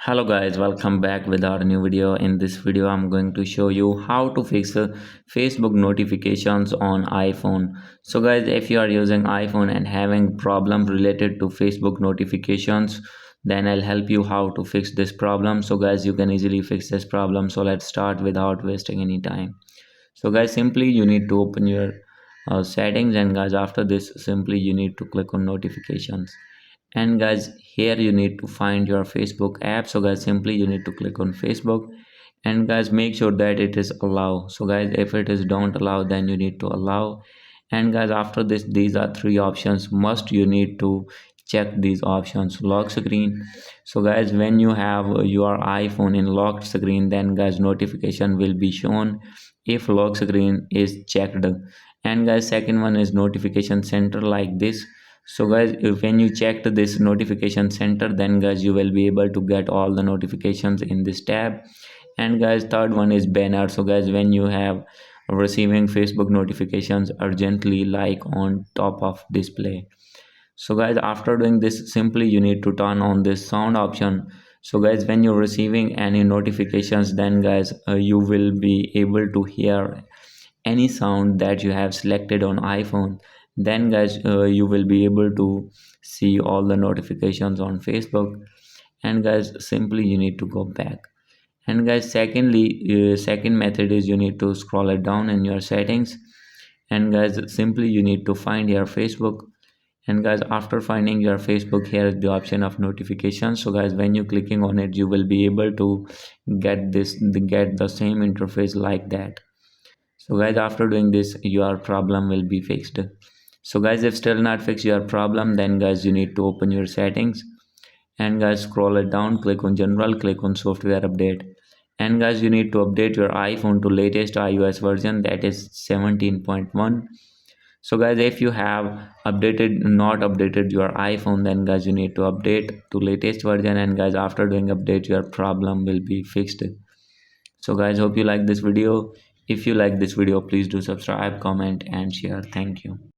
Hello guys, welcome back with our new video. In this video I'm going to show you how to fix Facebook notifications on iPhone. So guys, if you are using iPhone and having problem related to Facebook notifications, then I'll help you how to fix this problem. So guys, you can easily fix this problem. So let's start without wasting any time. So guys, simply you need to open your settings, and guys, after this simply you need to click on notifications. And guys, here you need to find your Facebook app. So guys, simply you need to click on Facebook, and guys, make sure that it is allow. So guys, if it is don't allow, then you need to allow. And guys, after this, these are three options must you need to check these options. Lock screen. So guys, when you have your iPhone in locked screen, then guys, notification will be shown if lock screen is checked. And guys, second one is notification center, like this. So guys, if when you checked this notification center, then guys, you will be able to get all the notifications in this tab. And guys, third one is banner. So guys, when you have receiving Facebook notifications urgently, like on top of display. So guys, after doing this, simply you need to turn on this sound option. So guys, when you're receiving any notifications, then guys, you will be able to hear any sound that you have selected on iPhone. Then guys, you will be able to see all the notifications on Facebook. And guys, simply you need to go back. And guys, secondly, second method is you need to scroll it down in your settings. And guys, simply you need to find your Facebook. And guys, after finding your Facebook, here is the option of notifications. So guys, when you clicking on it, you will be able to get the same interface like that. So guys, after doing this, your problem will be fixed. So guys, if still not fix your problem, then guys, you need to open your settings. And guys, scroll it down, click on general, click on software update. And guys, you need to update your iPhone to latest iOS version, that is 17.1. So guys, if you have not updated your iPhone, then guys, you need to update to latest version. And guys, after doing update, your problem will be fixed. So guys, hope you like this video. If you like this video, please do subscribe, comment and share. Thank you.